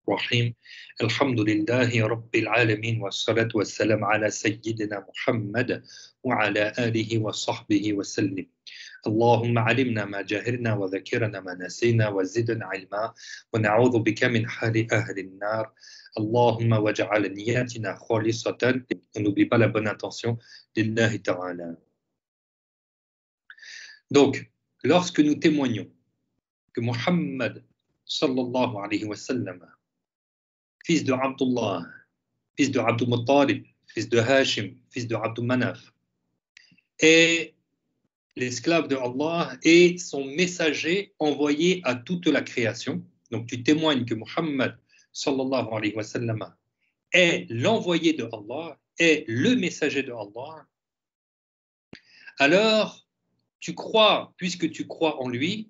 الرحيم الحمد لله رب العالمين والصلاة والسلام على سيدنا محمد وعلى آله وصحبه وسلم اللهم علمنا ما جهلنا وذكرنا ما نسينا وزدنا علما ونعوذ بك من حال أهل النار اللهم واجعل نياتنا خالصة on n'oublie pas la bonne intention lillahi ta'ala. Donc, lorsque nous témoignons que Muhammad sallallahu alayhi wa sallam, fils de Abdullah, fils de Abdul Muttalib, fils de Hashim, fils de Abdul Manaf, est l'esclave de Allah et son messager envoyé à toute la création. Donc tu témoignes que Muhammad sallallahu alayhi wa sallam est l'envoyé de Allah, est le messager de Allah. Alors tu crois, puisque tu crois en lui,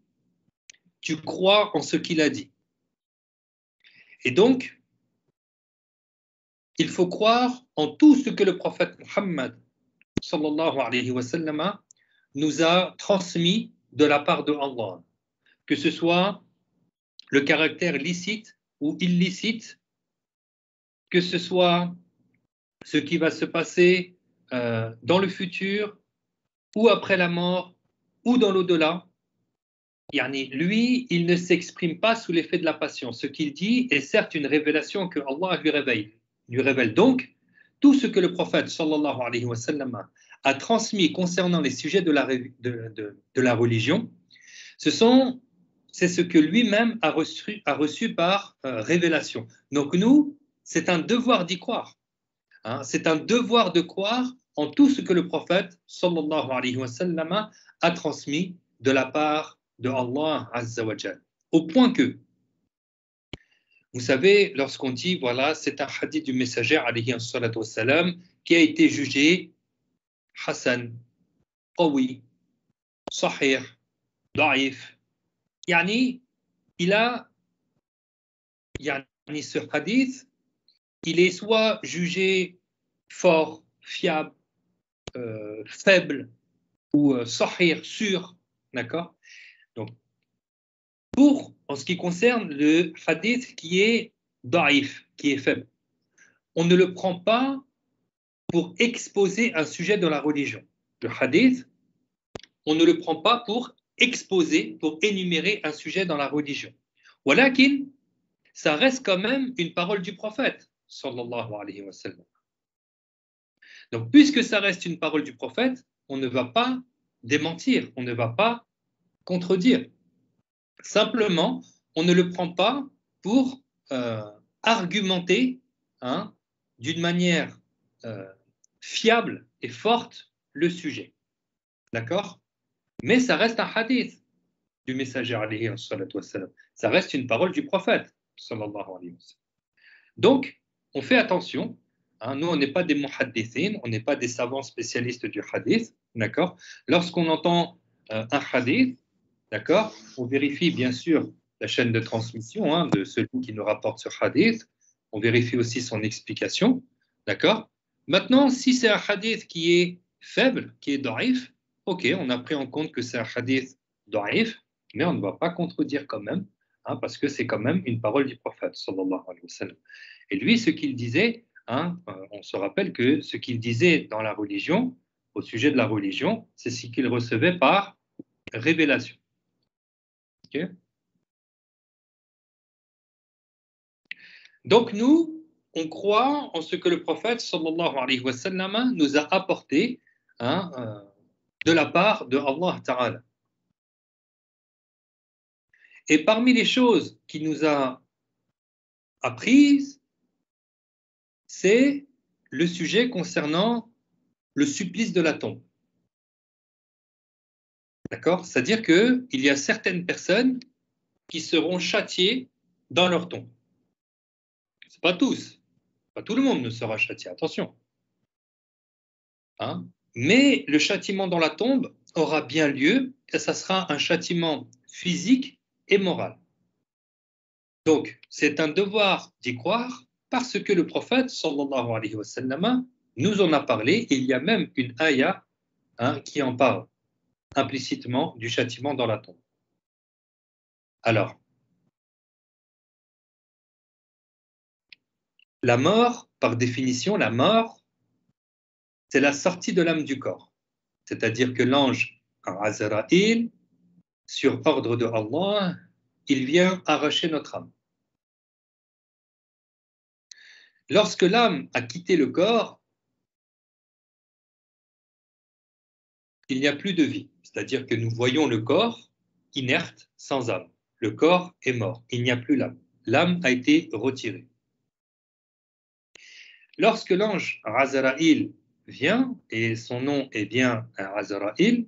tu crois en ce qu'il a dit. Et donc, il faut croire en tout ce que le prophète Muhammad sallallahu alayhi wa sallam nous a transmis de la part de Allah, que ce soit le caractère licite ou illicite, que ce soit ce qui va se passer dans le futur ou après la mort ou dans l'au-delà. Lui, il ne s'exprime pas sous l'effet de la passion. Ce qu'il dit est certes une révélation que Allah lui révèle. Donc, tout ce que le prophète sallallahu alayhi wa sallam a transmis concernant les sujets de la religion, c'est ce que lui-même a reçu par révélation. Donc nous, c'est un devoir d'y croire. C'est un devoir de croire en tout ce que le prophète sallallahu alayhi wa sallam a transmis de la part de Allah Azza wa Jal. Au point que, vous savez, lorsqu'on dit, voilà, c'est un hadith du messager alayhi salatu wa salam qui a été jugé Hassan, Qawi, Sahih, Da'if, ce hadith, il est soit jugé fort, fiable, faible ou sahih, sûr, d'accord? Donc, en ce qui concerne le hadith qui est da'if, qui est faible, on ne le prend pas pour exposer un sujet de la religion. Le hadith, on ne le prend pas pour exposer, pour énumérer un sujet dans la religion. Walakin, ça reste quand même une parole du prophète, sallallahu alayhi wa sallam. Donc, puisque ça reste une parole du prophète, on ne va pas démentir, on ne va pas contredire. Simplement, on ne le prend pas pour argumenter d'une manière fiable et forte le sujet. D'accord? Mais ça reste un hadith du messager alayhi salatu wassalam. Ça reste une parole du prophète sallallahu alayhi wa sallam. Donc, on fait attention. Nous, on n'est pas des muhaddithin, on n'est pas des savants spécialistes du hadith. D'accord? Lorsqu'on entend un hadith, d'accord, on vérifie bien sûr la chaîne de transmission de celui qui nous rapporte ce hadith. On vérifie aussi son explication. D'accord? Maintenant, si c'est un hadith qui est faible, qui est da'if, ok, on a pris en compte que c'est un hadith da'if, mais on ne va pas contredire quand même, parce que c'est quand même une parole du prophète, sallallahu alayhi wa sallam. Et lui, ce qu'il disait, on se rappelle que ce qu'il disait dans la religion, au sujet de la religion, c'est ce qu'il recevait par révélation. Okay? Donc nous, on croit en ce que le prophète sallallahu alayhi wa sallam nous a apporté de la part de Allah Ta'ala. Et parmi les choses qu'il nous a apprises, c'est le sujet concernant le supplice de la tombe. D'accord? C'est-à-dire qu'il y a certaines personnes qui seront châtiées dans leur tombe. Ce n'est pas tous. Pas tout le monde ne sera châtié, attention. Mais le châtiment dans la tombe aura bien lieu et ça sera un châtiment physique et moral. Donc, c'est un devoir d'y croire parce que le prophète, sallallahu alayhi wa sallam, nous en a parlé. Il y a même une ayah qui en parle implicitement du châtiment dans la tombe. Alors, La mort, par définition, la mort, c'est la sortie de l'âme du corps. C'est-à-dire que l'ange Azraïl, sur ordre de Allah, il vient arracher notre âme. Lorsque l'âme a quitté le corps, il n'y a plus de vie. C'est-à-dire que nous voyons le corps inerte, sans âme. Le corps est mort, il n'y a plus l'âme. L'âme a été retirée. Lorsque l'ange Azraïl vient, et son nom est bien Azraïl,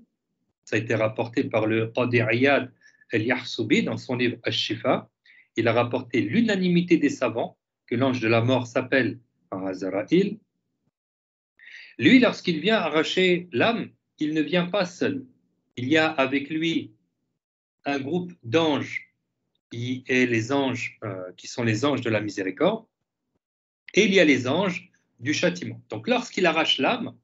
ça a été rapporté par le Qadi Iyad al-Yahsubi dans son livre Al-Shifa, il a rapporté l'unanimité des savants que l'ange de la mort s'appelle Azraïl. Lui, lorsqu'il vient arracher l'âme, il ne vient pas seul. Il y a avec lui un groupe d'anges qui sont les anges de la miséricorde, et il y a les anges du châtiment. Donc lorsqu'il arrache l'âme,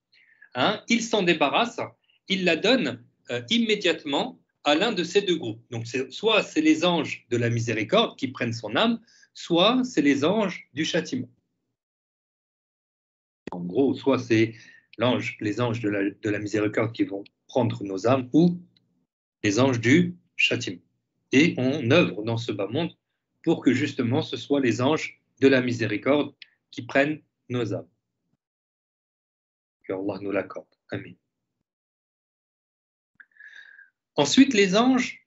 il s'en débarrasse, il la donne immédiatement à l'un de ces deux groupes. Donc soit c'est les anges de la miséricorde qui prennent son âme, soit c'est les anges du châtiment. En gros, soit c'est les anges de la miséricorde qui vont prendre nos âmes, ou les anges du châtiment. Et on œuvre dans ce bas monde pour que justement ce soit les anges de la miséricorde qui prennent nos âmes. Que Allah nous l'accorde. Amen. Ensuite, les anges,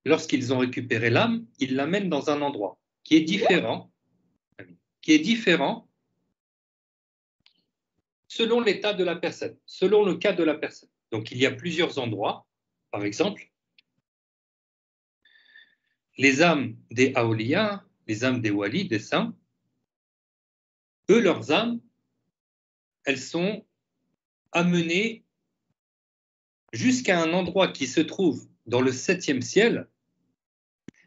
lorsqu'ils ont récupéré l'âme, ils l'amènent dans un endroit qui est différent selon l'état de la personne, selon le cas de la personne. Donc, il y a plusieurs endroits. Par exemple, les âmes des awliya, les âmes des walis, des saints, eux, leurs âmes, elles sont amenées jusqu'à un endroit qui se trouve dans le 7e ciel.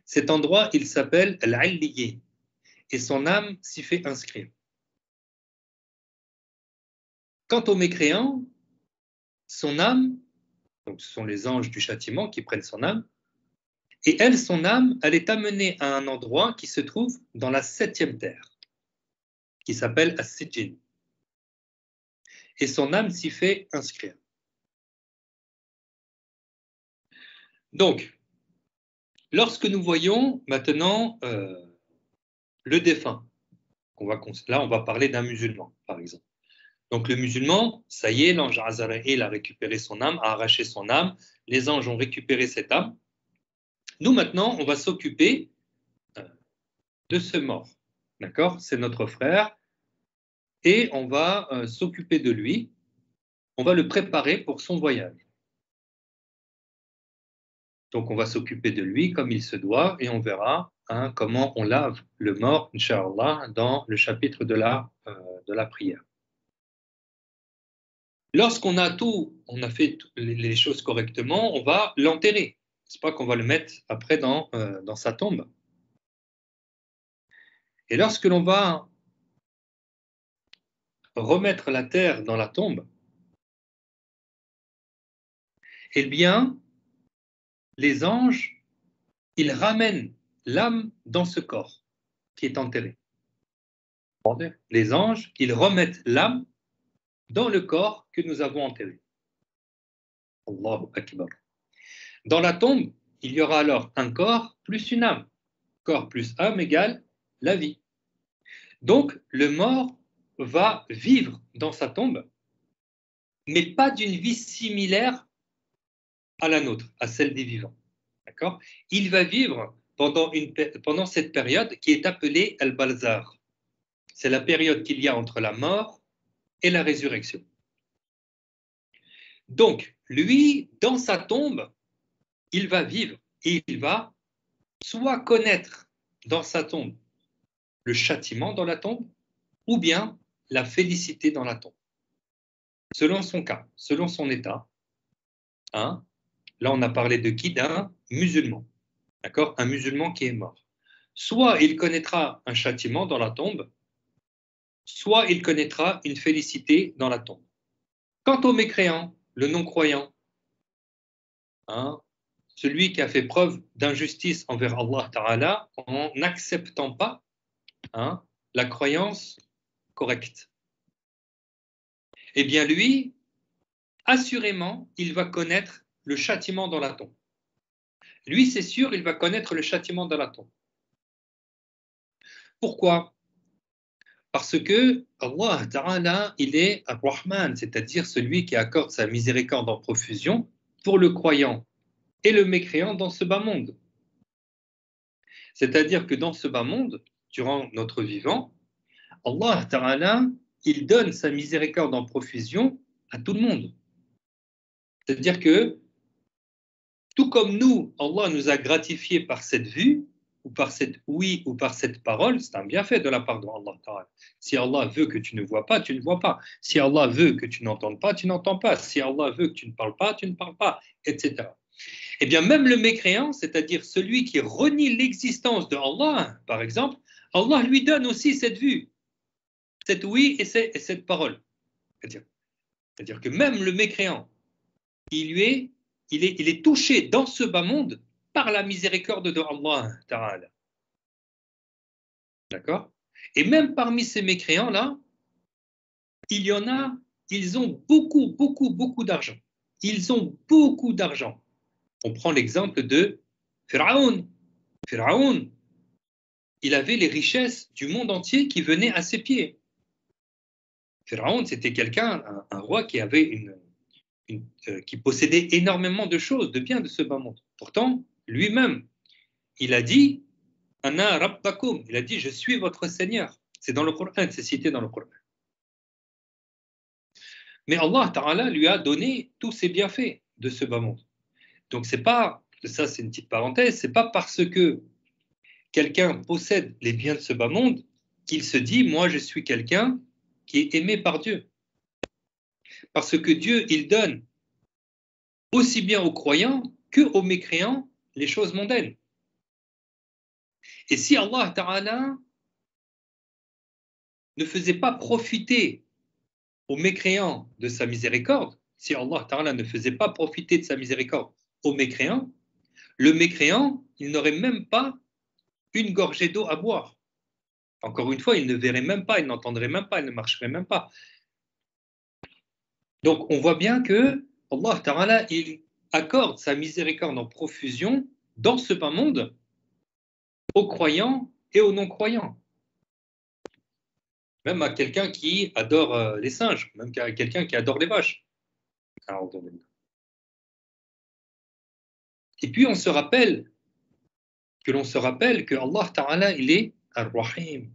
Cet endroit, il s'appelle Al-Aliyyi, et son âme s'y fait inscrire. Quant aux mécréants, son âme, donc ce sont les anges du châtiment qui prennent son âme, et elle, son âme, elle est amenée à un endroit qui se trouve dans la 7e terre, qui s'appelle As-Sijjin. Et son âme s'y fait inscrire. Donc, lorsque nous voyons maintenant le défunt, là on va parler d'un musulman, par exemple. Donc le musulman, ça y est, l'ange Azraïl a récupéré son âme, a arraché son âme, les anges ont récupéré cette âme. Nous maintenant, on va s'occuper de ce mort, d'accord? C'est notre frère, et on va s'occuper de lui, on va le préparer pour son voyage. Donc on va s'occuper de lui comme il se doit, et on verra comment on lave le mort, Inch'Allah, dans le chapitre de la prière. Lorsqu'on a fait les choses correctement, on va l'enterrer. C'est pas qu'on va le mettre après dans sa tombe. Et lorsque l'on va remettre la terre dans la tombe, eh bien, les anges, ils ramènent l'âme dans ce corps qui est enterré. Les anges, ils remettent l'âme dans le corps que nous avons enterré. Allahu Akbar. Dans la tombe, il y aura alors un corps plus une âme. Corps plus âme égale la vie. Donc, le mort va vivre dans sa tombe, mais pas d'une vie similaire à la nôtre, à celle des vivants. D'accord ? Il va vivre pendant cette période qui est appelée Al-Balzar. C'est la période qu'il y a entre la mort et la résurrection. Donc, lui, dans sa tombe, il va vivre et il va soit connaître dans sa tombe le châtiment dans la tombe, ou bien la félicité dans la tombe. Selon son cas, selon son état. Là, on a parlé de qui? D'un musulman. D'accord? Un musulman qui est mort. Soit il connaîtra un châtiment dans la tombe, soit il connaîtra une félicité dans la tombe. Quant au mécréant, le non-croyant, celui qui a fait preuve d'injustice envers Allah Ta'ala en n'acceptant pas la croyance correcte, eh bien lui, assurément, il va connaître le châtiment dans la tombe. Lui, c'est sûr, il va connaître le châtiment dans la tombe. Pourquoi? Parce que Allah Ta'ala, il est Ar-Rahman, c'est-à-dire celui qui accorde sa miséricorde en profusion pour le croyant et le mécréant dans ce bas monde. C'est-à-dire que dans ce bas monde, durant notre vivant, Allah Ta'ala, il donne sa miséricorde en profusion à tout le monde. C'est-à-dire que, tout comme nous, Allah nous a gratifiés par cette vue, ou par cette ouïe, ou par cette parole, c'est un bienfait de la part d'Allah Ta'ala. Si Allah veut que tu ne vois pas, tu ne vois pas. Si Allah veut que tu n'entendes pas, tu n'entends pas. Si Allah veut que tu ne parles pas, tu ne parles pas, etc. Eh bien, même le mécréant, c'est-à-dire celui qui renie l'existence de Allah, par exemple, Allah lui donne aussi cette vue, cette ouïe et cette parole. C'est-à-dire que même le mécréant, il est touché dans ce bas monde par la miséricorde de Allah Ta'ala. D'accord? Et même parmi ces mécréants-là, il y en a, ils ont beaucoup d'argent. Ils ont beaucoup d'argent. On prend l'exemple de Pharaon. Pharaon, il avait les richesses du monde entier qui venaient à ses pieds. Pharaon, c'était quelqu'un, un roi qui avait qui possédait énormément de choses, de biens de ce bas monde. Pourtant, lui-même, il a dit Ana Rabbakum, il a dit je suis votre Seigneur. C'est dans le Coran, c'est cité dans le Coran. Mais Allah Ta'ala lui a donné tous ses bienfaits de ce bas monde. Donc c'est pas, ça c'est une petite parenthèse, c'est pas parce que quelqu'un possède les biens de ce bas monde qu'il se dit moi je suis quelqu'un qui est aimé par Dieu. Parce que Dieu, il donne aussi bien aux croyants qu'aux mécréants les choses mondaines. Et si Allah Ta'ala ne faisait pas profiter aux mécréants de sa miséricorde, si Allah Ta'ala ne faisait pas profiter de sa miséricorde aux mécréants, le mécréant, il n'aurait même pas une gorgée d'eau à boire. Encore une fois, il ne verrait même pas, il n'entendrait même pas, il ne marcherait même pas. Donc, on voit bien que Allah Ta'ala, il accorde sa miséricorde en profusion dans ce bas monde aux croyants et aux non-croyants. Même à quelqu'un qui adore les singes, même à quelqu'un qui adore les vaches. Et puis on se rappelle que Allah Ta'ala, il est Ar-Rahim.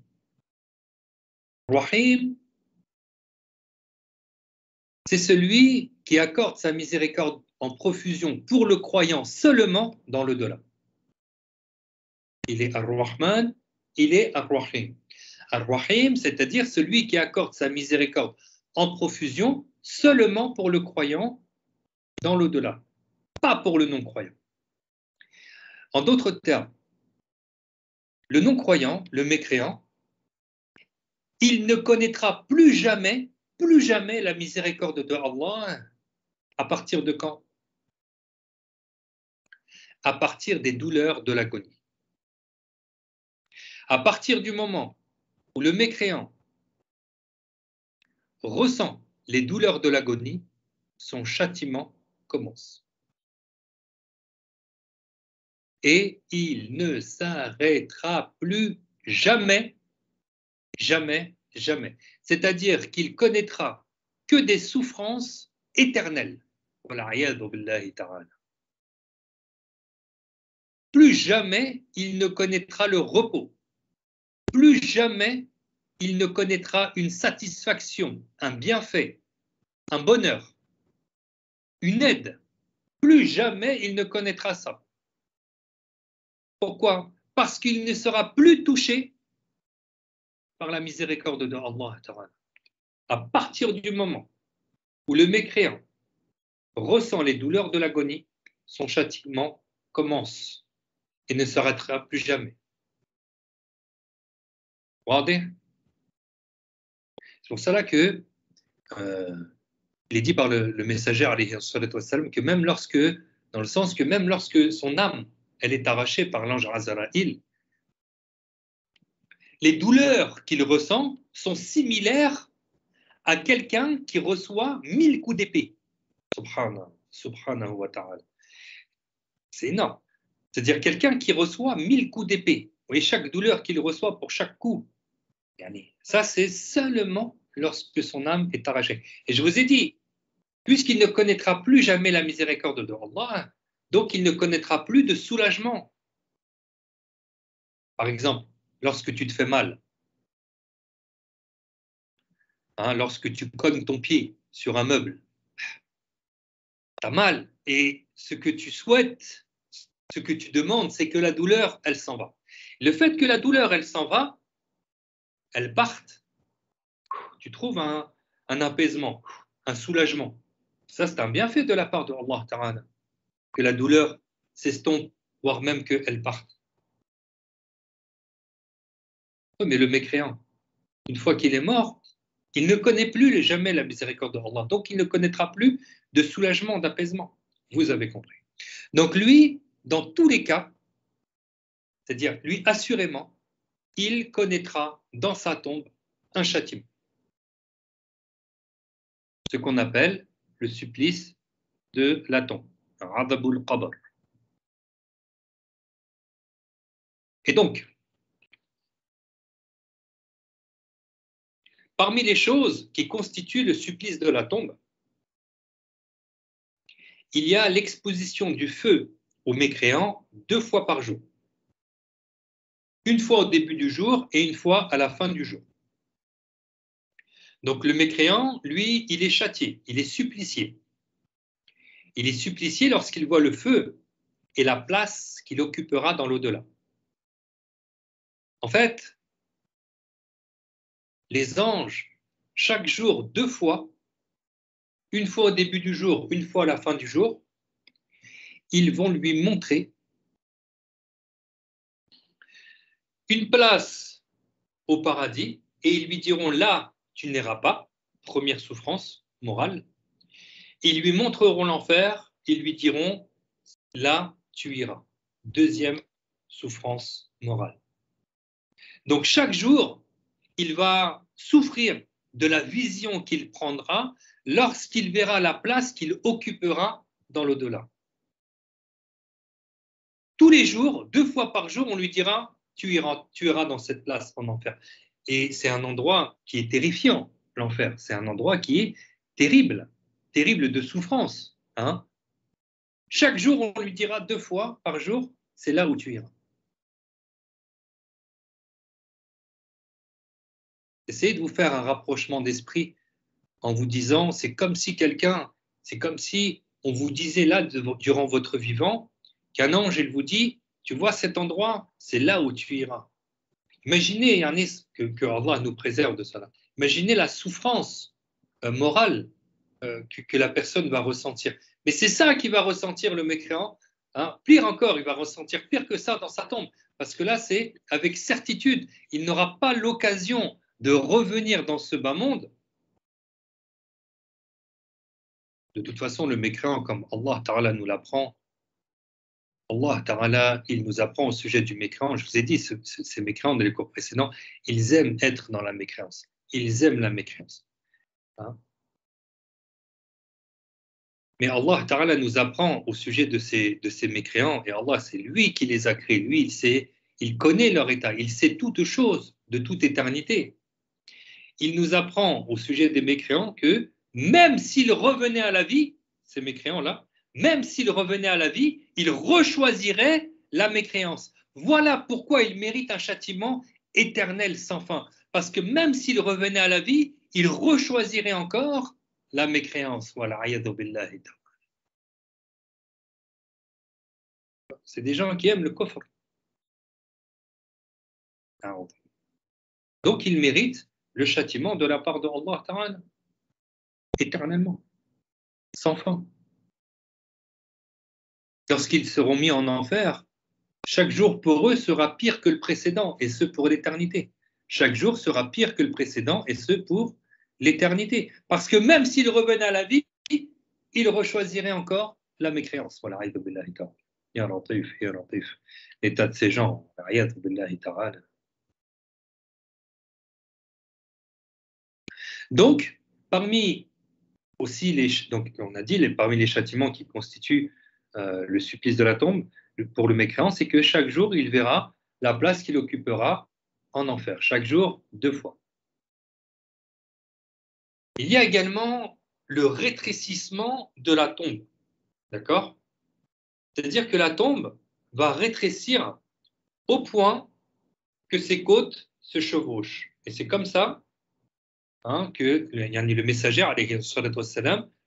Rahim, c'est celui qui accorde sa miséricorde en profusion pour le croyant seulement dans le delà. Il est Ar-Rahman, il est Ar-Rahim. Ar-Rahim, c'est-à-dire celui qui accorde sa miséricorde en profusion seulement pour le croyant dans l'au-delà, pas pour le non-croyant. En d'autres termes, le non-croyant, le mécréant, il ne connaîtra plus jamais la miséricorde de Allah. À partir de quand? À partir des douleurs de l'agonie. À partir du moment où le mécréant ressent les douleurs de l'agonie, son châtiment commence. Et il ne s'arrêtera plus jamais. C'est-à-dire qu'il connaîtra que des souffrances éternelles. Plus jamais il ne connaîtra le repos. Plus jamais il ne connaîtra une satisfaction, un bienfait, un bonheur, une aide. Plus jamais il ne connaîtra ça. Pourquoi? Parce qu'il ne sera plus touché par la miséricorde de Allah. À partir du moment où le mécréant ressent les douleurs de l'agonie, son châtiment commence et ne s'arrêtera plus jamais. Regardez. C'est pour cela que il est dit par le messager que même lorsque, dans le sens que même lorsque son âme elle est arrachée par l'ange Azraïl, Les douleurs qu'il ressent sont similaires à quelqu'un qui reçoit 1000 coups d'épée. Subhanahu wa ta'ala. C'est énorme. C'est-à-dire quelqu'un qui reçoit 1000 coups d'épée. Vous voyez, chaque douleur qu'il reçoit pour chaque coup. Ça, c'est seulement lorsque son âme est arrachée. Et je vous ai dit, puisqu'il ne connaîtra plus jamais la miséricorde de Allah, donc il ne connaîtra plus de soulagement. Par exemple, lorsque tu te fais mal, lorsque tu cognes ton pied sur un meuble, tu as mal. Et ce que tu souhaites, ce que tu demandes, c'est que la douleur, elle s'en va. Le fait que la douleur, elle s'en va, elle parte, tu trouves un apaisement, un soulagement. Ça, c'est un bienfait de la part de Allah Ta'ala, que la douleur s'estompe, voire même qu'elle parte. Mais le mécréant, une fois qu'il est mort, il ne connaît plus jamais la miséricorde de Allah. Donc, il ne connaîtra plus de soulagement, d'apaisement. Vous avez compris. Donc, lui, dans tous les cas, c'est-à-dire, lui, assurément, il connaîtra dans sa tombe un châtiment. Ce qu'on appelle le supplice de la tombe. Adabul Qabr. Et donc, parmi les choses qui constituent le supplice de la tombe, il y a l'exposition du feu aux mécréants 2 fois par jour. Une fois au début du jour et une fois à la fin du jour. Donc le mécréant, lui, il est châtié, il est supplicié. Il est supplicié lorsqu'il voit le feu et la place qu'il occupera dans l'au-delà. En fait, les anges, chaque jour 2 fois, une fois au début du jour, une fois à la fin du jour, ils vont lui montrer une place au paradis et ils lui diront là, tu n'iras pas, première souffrance morale. Ils lui montreront l'enfer, ils lui diront là, tu iras, deuxième souffrance morale. Donc chaque jour, il va souffrir de la vision qu'il prendra lorsqu'il verra la place qu'il occupera dans l'au-delà. Tous les jours, 2 fois par jour, on lui dira tu iras dans cette place en enfer. Et c'est un endroit qui est terrifiant, l'enfer. C'est un endroit qui est terrible, terrible de souffrance. Chaque jour, on lui dira 2 fois par jour, c'est là où tu iras. Essayez de vous faire un rapprochement d'esprit en vous disant, c'est comme si on vous disait là, durant votre vivant, qu'un ange, il vous dit, tu vois cet endroit, c'est là où tu iras. Imaginez, Yanis, que Allah nous préserve de cela. Imaginez la souffrance morale que la personne va ressentir. Mais c'est ça qui va ressentir le mécréant. Pire encore, il va ressentir pire que ça dans sa tombe. Parce que là, c'est avec certitude, il n'aura pas l'occasion de revenir dans ce bas monde. De toute façon, le mécréant, comme Allah Ta'ala nous l'apprend, Allah Ta'ala, il nous apprend au sujet du mécréant. Je vous ai dit, ces mécréants dans les cours précédents, ils aiment être dans la mécréance. Ils aiment la mécréance. Mais Allah Ta'ala nous apprend au sujet de ces mécréants, et Allah, c'est lui qui les a créés. Lui, il connaît leur état, il sait toutes choses de toute éternité. Il nous apprend au sujet des mécréants que même s'ils revenaient à la vie, ces mécréants-là, même s'ils revenaient à la vie, ils rechoisiraient la mécréance. Voilà pourquoi ils méritent un châtiment éternel sans fin. Parce que même s'ils revenaient à la vie, ils rechoisiraient encore la mécréance. Voilà, c'est des gens qui aiment le coffre. Donc ils méritent le châtiment de la part de Allah Ta'ala, éternellement, sans fin. Lorsqu'ils seront mis en enfer, chaque jour pour eux sera pire que le précédent, et ce pour l'éternité. Chaque jour sera pire que le précédent, et ce pour l'éternité. Parce que même s'ils revenaient à la vie, ils rechoisiraient encore la mécréance. Voilà, l'état de ces gens, Donc, parmi aussi donc on a dit, parmi les châtiments qui constituent le supplice de la tombe, pour le mécréant, c'est que chaque jour, il verra la place qu'il occupera en enfer. Chaque jour, 2 fois. Il y a également le rétrécissement de la tombe. D'accord? C'est-à-dire que la tombe va rétrécir au point que ses côtes se chevauchent. Et c'est comme ça que le messager,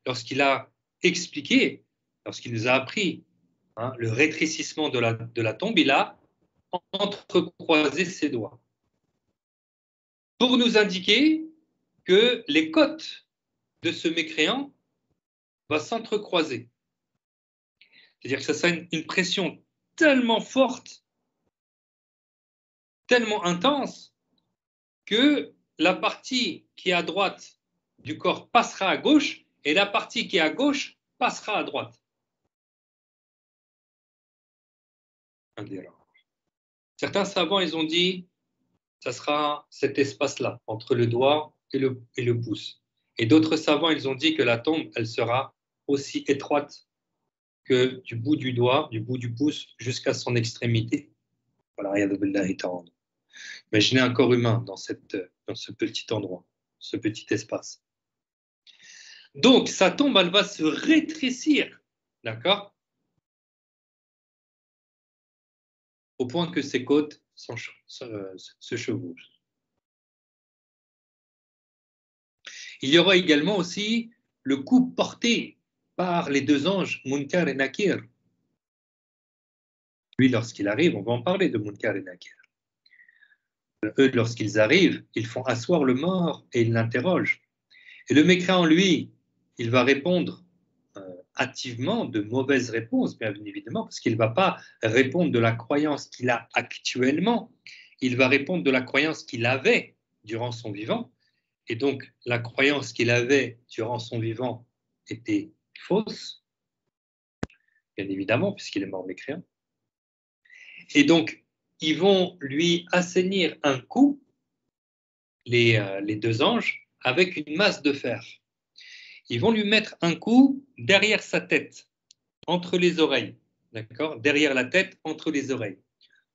lorsqu'il a expliqué, lorsqu'il nous a appris le rétrécissement de la tombe, il a entrecroisé ses doigts pour nous indiquer que les côtes de ce mécréant vont s'entrecroiser. C'est-à-dire que ça sera une pression tellement forte, tellement intense, que la partie qui est à droite du corps passera à gauche et la partie qui est à gauche passera à droite. Certains savants, ils ont dit, ça sera cet espace-là, entre le doigt et le pouce. Et d'autres savants, ils ont dit que la tombe, elle sera aussi étroite que du bout du doigt, du bout du pouce, jusqu'à son extrémité. Voilà, imaginez un corps humain dans ce petit endroit, ce petit espace. Donc, sa tombe, elle va se rétrécir, d'accord? Au point que ses côtes se chevauchent. Il y aura également aussi le coup porté par les 2 anges, Munkar et Nakir. Lui, lorsqu'il arrive, on va en parler de Munkar et Nakir. Eux, lorsqu'ils arrivent, ils font asseoir le mort et ils l'interrogent. Et le mécréant, lui, il va répondre hâtivement de mauvaises réponses, bien évidemment, parce qu'il ne va pas répondre de la croyance qu'il a actuellement, il va répondre de la croyance qu'il avait durant son vivant. Et donc, la croyance qu'il avait durant son vivant était fausse, bien évidemment, puisqu'il est mort mécréant. Et donc, ils vont lui assainir un coup, les 2 anges, avec une masse de fer. Ils vont lui mettre un coup derrière sa tête, entre les oreilles, d'accord? Derrière la tête, entre les oreilles.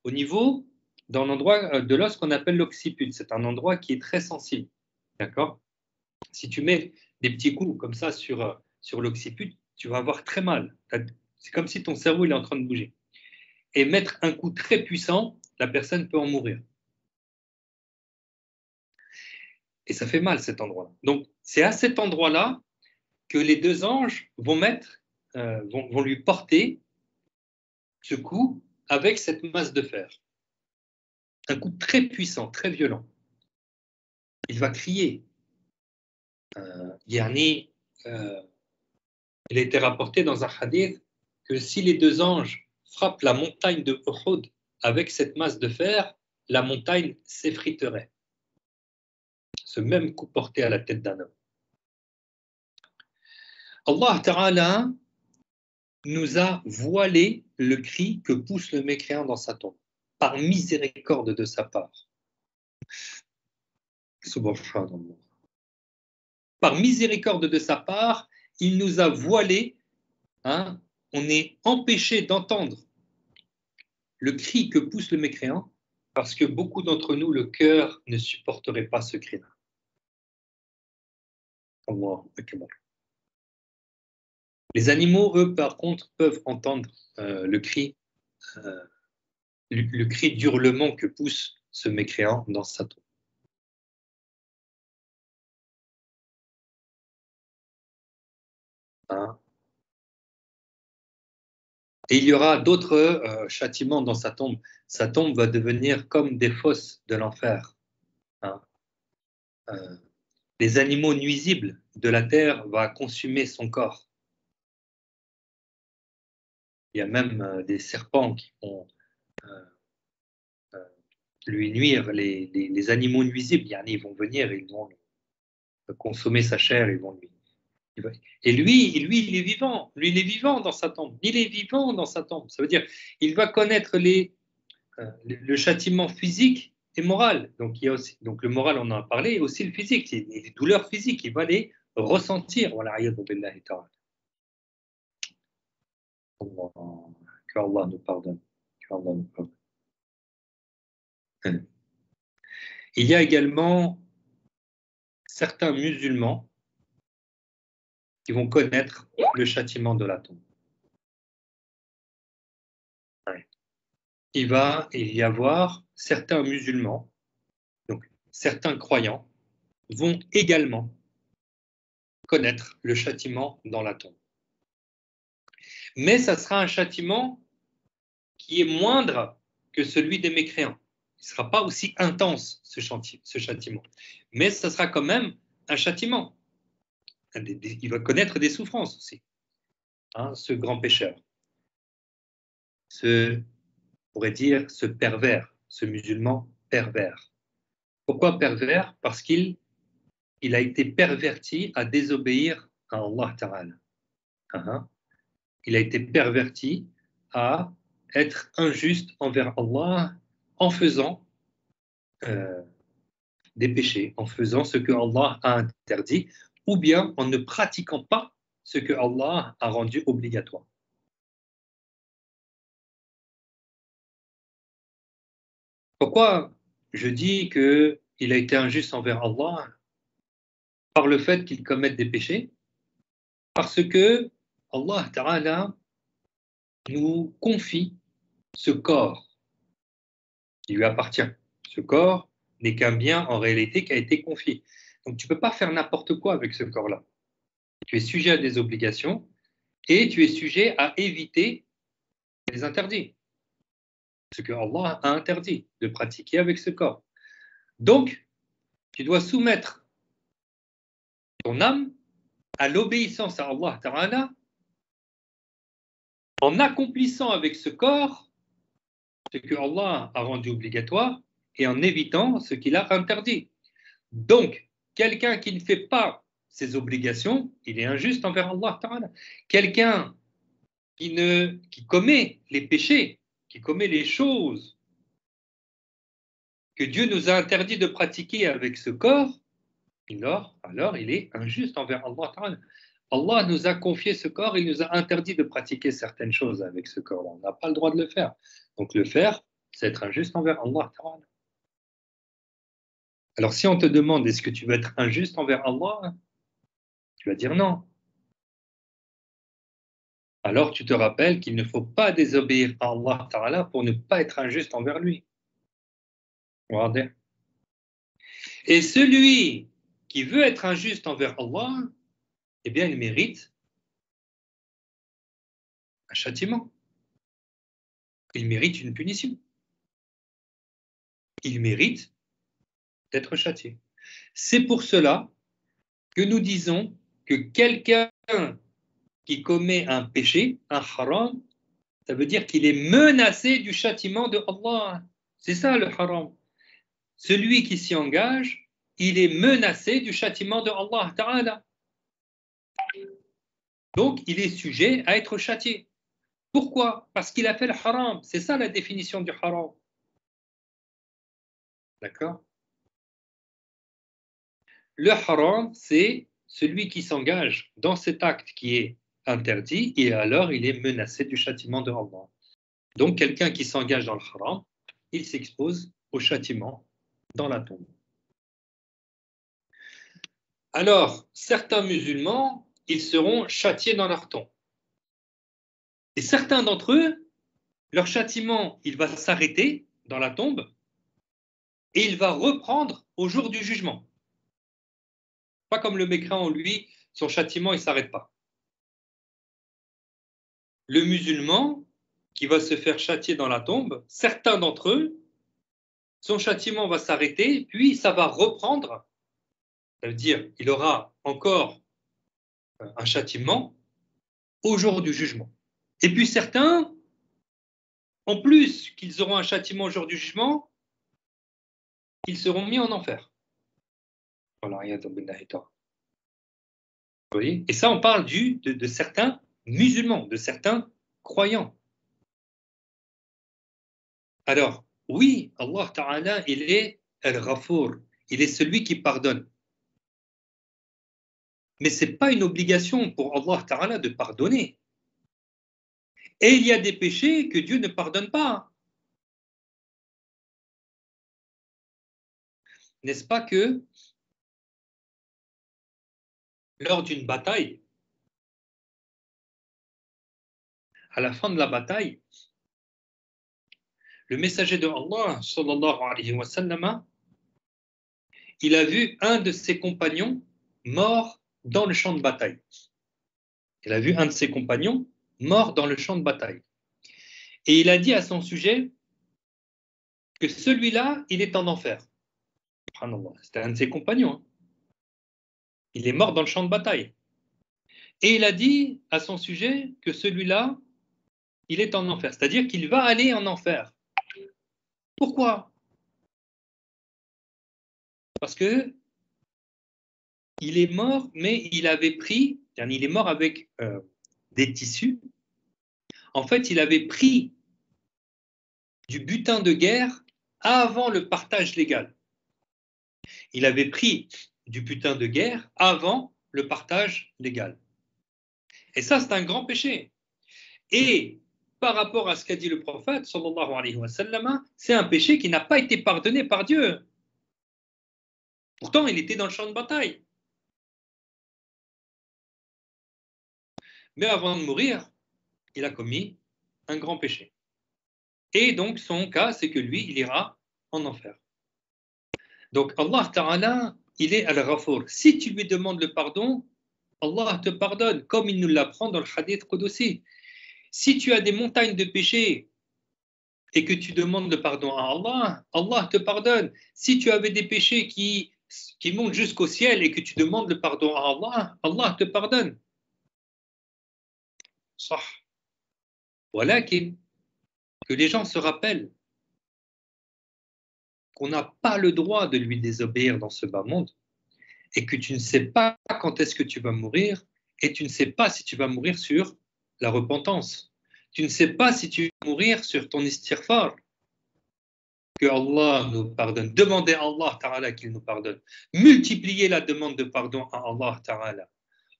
Au niveau, dans l'endroit de l'os qu'on appelle l'occiput, c'est un endroit qui est très sensible, d'accord? Si tu mets des petits coups comme ça sur l'occiput, tu vas avoir très mal. C'est comme si ton cerveau il est en train de bouger. Et mettre un coup très puissant, la personne peut en mourir. Et ça fait mal cet endroit-là. Donc, c'est à cet endroit-là que les 2 anges vont lui porter ce coup avec cette masse de fer. Un coup très puissant, très violent. Il va crier. Il a été rapporté dans un hadith que si les 2 anges frappent la montagne de Uhud avec cette masse de fer, la montagne s'effriterait. Ce même coup porté à la tête d'un homme. Allah Ta'ala nous a voilé le cri que pousse le mécréant dans sa tombe, par miséricorde de sa part. Subhanallah. Par miséricorde de sa part, il nous a voilé, on est empêché d'entendre le cri que pousse le mécréant, parce que beaucoup d'entre nous, le cœur ne supporterait pas ce cri-là. Allahu Akbar. Les animaux, eux, par contre, peuvent entendre le cri d'hurlement que pousse ce mécréant dans sa tombe. Et il y aura d'autres châtiments dans sa tombe. Sa tombe va devenir comme des fosses de l'enfer. Les animaux nuisibles de la terre vont consumer son corps. Il y a même des serpents qui vont lui nuire, les animaux nuisibles. Ils vont venir, ils vont consommer sa chair, ils vont lui. Et lui, il est vivant. Lui, il est vivant dans sa tombe. Il est vivant dans sa tombe. Ça veut dire, il va connaître le châtiment physique et moral. Donc, il y a aussi, donc le moral, on en a parlé, et aussi le physique. Les douleurs physiques, il va les ressentir. Voilà, que Allah nous pardonne. Que Allah nous pardonne. Il y a également certains musulmans qui vont connaître le châtiment de la tombe. Ouais. Il va y avoir certains musulmans, donc certains croyants, vont également connaître le châtiment dans la tombe. Mais ça sera un châtiment qui est moindre que celui des mécréants. Il ne sera pas aussi intense, ce châtiment. Mais ça sera quand même un châtiment. Il va connaître des souffrances aussi, hein, ce grand pécheur. On pourrait dire ce pervers, ce musulman pervers. Pourquoi pervers? Parce qu'il a été perverti à désobéir à Allah Ta'ala. Il a été perverti à être injuste envers Allah en faisant des péchés, en faisant ce que Allah a interdit, ou bien en ne pratiquant pas ce que Allah a rendu obligatoire. Pourquoi je dis qu'il a été injuste envers Allah par le fait qu'il commette des péchés? Parce que Allah Ta'ala nous confie ce corps qui lui appartient. Ce corps n'est qu'un bien en réalité qui a été confié. Donc tu ne peux pas faire n'importe quoi avec ce corps-là. Tu es sujet à des obligations et tu es sujet à éviter les interdits. Ce que Allah a interdit de pratiquer avec ce corps. Donc, tu dois soumettre ton âme à l'obéissance à Allah Ta'ala en accomplissant avec ce corps ce que Allah a rendu obligatoire et en évitant ce qu'il a interdit. Donc, quelqu'un qui ne fait pas ses obligations, il est injuste envers Allah Ta'ala. Quelqu'un qui commet les péchés, qui commet les choses que Dieu nous a interdit de pratiquer avec ce corps, alors il est injuste envers Allah Ta'ala. Allah nous a confié ce corps, il nous a interdit de pratiquer certaines choses avec ce corps-là. On n'a pas le droit de le faire. Donc le faire, c'est être injuste envers Allah Ta'ala. Alors si on te demande est-ce que tu veux être injuste envers Allah, tu vas dire non. Alors tu te rappelles qu'il ne faut pas désobéir à Allah Ta'ala pour ne pas être injuste envers lui. Regardez. Et celui qui veut être injuste envers Allah, eh bien il mérite un châtiment. Il mérite une punition. Il mérite d'être châtié. C'est pour cela que nous disons que quelqu'un qui commet un péché, un haram, ça veut dire qu'il est menacé du châtiment de Allah. C'est ça le haram. Celui qui s'y engage, il est menacé du châtiment de Allah Ta'ala. Donc, il est sujet à être châtié. Pourquoi? Parce qu'il a fait le haram. C'est ça la définition du haram. D'accord? Le haram, c'est celui qui s'engage dans cet acte qui est interdit et alors il est menacé du châtiment de Allah. Donc, quelqu'un qui s'engage dans le haram, il s'expose au châtiment dans la tombe. Alors, certains musulmans, ils seront châtiés dans leur tombe. Et certains d'entre eux, leur châtiment, il va s'arrêter dans la tombe et il va reprendre au jour du jugement. Pas comme le mécréant, lui, son châtiment, il ne s'arrête pas. Le musulman qui va se faire châtier dans la tombe, certains d'entre eux, son châtiment va s'arrêter, puis ça va reprendre. Ça veut dire qu'il aura encore un châtiment au jour du jugement. Et puis certains, en plus qu'ils auront un châtiment au jour du jugement, ils seront mis en enfer. Vous voyez? Et ça, on parle de certains musulmans, de certains croyants. Alors, Oui, Allah Ta'ala, il est Al-Ghafour, il est celui qui pardonne. Mais ce n'est pas une obligation pour Allah Ta'ala de pardonner. Et il y a des péchés que Dieu ne pardonne pas. N'est-ce pas que lors d'une bataille, à la fin de la bataille, le messager de Allah, sallallahu alayhi wa sallam, il a vu un de ses compagnons mort dans le champ de bataille. Il a vu un de ses compagnons mort dans le champ de bataille. Et il a dit à son sujet que celui-là, il est en enfer. C'était un de ses compagnons. Il est mort dans le champ de bataille. Et il a dit à son sujet que celui-là, il est en enfer. C'est-à-dire qu'il va aller en enfer. Pourquoi? Parce que il est mort, mais il avait pris, il est mort avec des tissus. En fait, il avait pris du butin de guerre avant le partage légal. Il avait pris du butin de guerre avant le partage légal. Et ça, c'est un grand péché. Et par rapport à ce qu'a dit le prophète, sallallahu alayhi wa sallam, c'est un péché qui n'a pas été pardonné par Dieu. Pourtant, il était dans le champ de bataille. Mais avant de mourir, il a commis un grand péché. Et donc, son cas, c'est que lui, il ira en enfer. Donc, Allah Ta'ala, il est Al-Ghafour. Si tu lui demandes le pardon, Allah te pardonne, comme il nous l'apprend dans le hadith Qudsi. Si tu as des montagnes de péchés et que tu demandes le pardon à Allah, Allah te pardonne. Si tu avais des péchés qui montent jusqu'au ciel et que tu demandes le pardon à Allah, Allah te pardonne. Sah. Voilà que les gens se rappellent qu'on n'a pas le droit de lui désobéir dans ce bas monde et que tu ne sais pas quand est-ce que tu vas mourir et tu ne sais pas si tu vas mourir sur la repentance. Tu ne sais pas si tu vas mourir sur ton istighfar. Que Allah nous pardonne. Demandez à Allah Ta'ala qu'il nous pardonne. Multipliez la demande de pardon à Allah Ta'ala.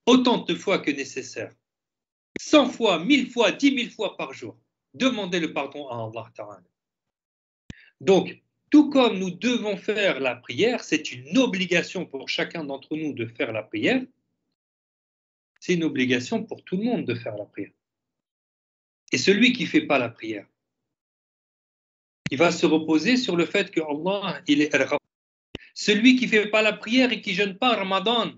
Autant de fois que nécessaire. 100 fois, 1000 fois, 10 000 fois par jour. Demandez le pardon à Allah Ta'ala. Donc, tout comme nous devons faire la prière, c'est une obligation pour chacun d'entre nous de faire la prière. C'est une obligation pour tout le monde de faire la prière. Et celui qui ne fait pas la prière, il va se reposer sur le fait que Allah, il est Al-Ghafur. Celui qui ne fait pas la prière et qui ne jeûne pas Ramadan,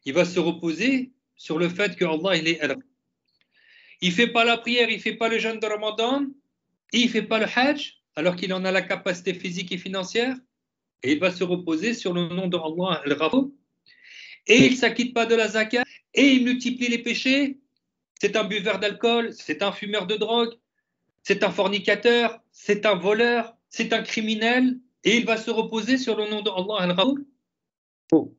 il va se reposer sur le fait que Allah, il est Al-Ghafur. Il ne fait pas la prière, il ne fait pas le jeûne de Ramadan, et il ne fait pas le Hajj, alors qu'il en a la capacité physique et financière, et il va se reposer sur le nom de Allah Al-Ghafur. Et il ne s'acquitte pas de la zakat, et il multiplie les péchés. C'est un buveur d'alcool, c'est un fumeur de drogue, c'est un fornicateur, c'est un voleur, c'est un criminel, et il va se reposer sur le nom de Allah Al-Ghafur. Oh.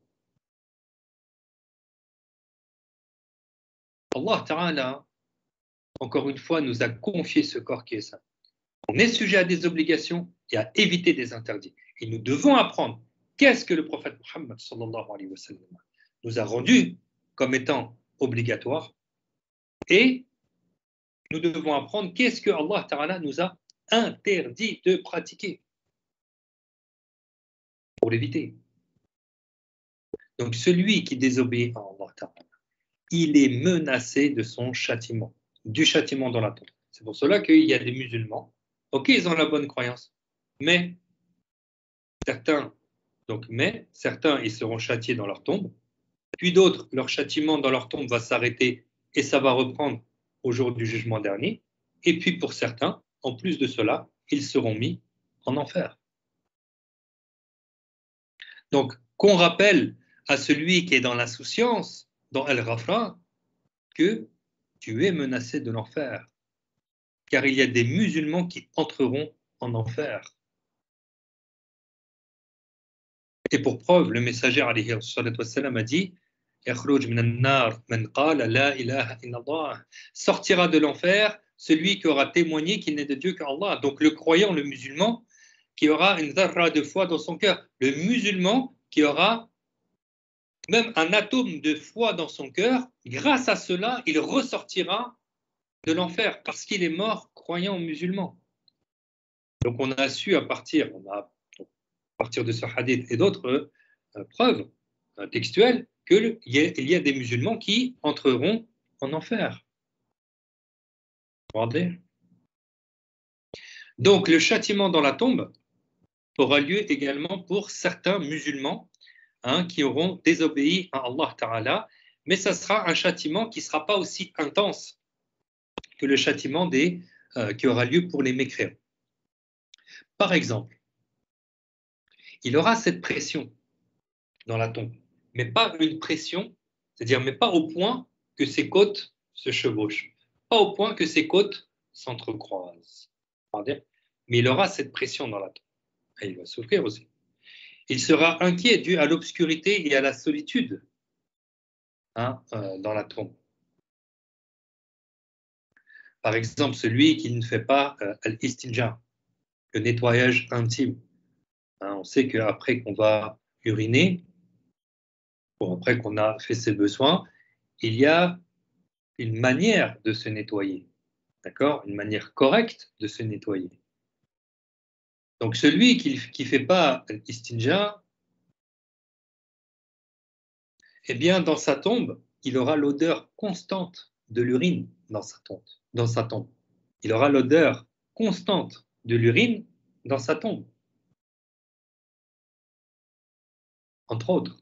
Allah Ta'ala, encore une fois, nous a confié ce corps qui est saint. On est sujet à des obligations et à éviter des interdits. Et nous devons apprendre qu'est-ce que le prophète Muhammad sallallahu alayhi wa sallam nous a rendu comme étant obligatoire, et nous devons apprendre qu'est-ce que Allah Ta'ala nous a interdit de pratiquer pour l'éviter. Donc celui qui désobéit à Allah Ta'ala, il est menacé de son châtiment, du châtiment dans la tombe. C'est pour cela qu'il y a des musulmans, ok, ils ont la bonne croyance, mais certains, ils seront châtiés dans leur tombe, puis d'autres, leur châtiment dans leur tombe va s'arrêter et ça va reprendre au jour du jugement dernier, et puis pour certains, en plus de cela, ils seront mis en enfer. Donc, qu'on rappelle à celui qui est dans l'insouciance, dans Al-Ghafra, que tu es menacé de l'enfer, car il y a des musulmans qui entreront en enfer. Et pour preuve, le messager alayhi wa sallam a dit sortira de l'enfer celui qui aura témoigné qu'il n'est de Dieu qu'Allah. Donc le croyant, le musulman, qui aura une dharra de foi dans son cœur. Le musulman qui aura même un atome de foi dans son cœur, grâce à cela, il ressortira de l'enfer parce qu'il est mort croyant musulman. Donc on a su à partir de ce hadith et d'autres preuves textuelles qu'il y a des musulmans qui entreront en enfer. Regardez. Donc le châtiment dans la tombe aura lieu également pour certains musulmans qui auront désobéi à Allah Ta'ala, mais ça sera un châtiment qui ne sera pas aussi intense que le châtiment qui aura lieu pour les mécréants. Par exemple, il aura cette pression dans la tombe, mais pas une pression, c'est-à-dire mais pas au point que ses côtes se chevauchent, pas au point que ses côtes s'entrecroisent. Mais il aura cette pression dans la tombe. Et il va souffrir aussi. Il sera inquiet dû à l'obscurité et à la solitude dans la tombe. Par exemple, celui qui ne fait pas al-istinja, le nettoyage intime. On sait qu'après qu'on va uriner, ou après qu'on a fait ses besoins, il y a une manière de se nettoyer, d'accord? Une manière correcte de se nettoyer. Donc celui qui ne fait pas al-istinja, eh bien dans sa tombe, il aura l'odeur constante de l'urine dans sa tombe. Il aura l'odeur constante de l'urine dans sa tombe. Entre autres.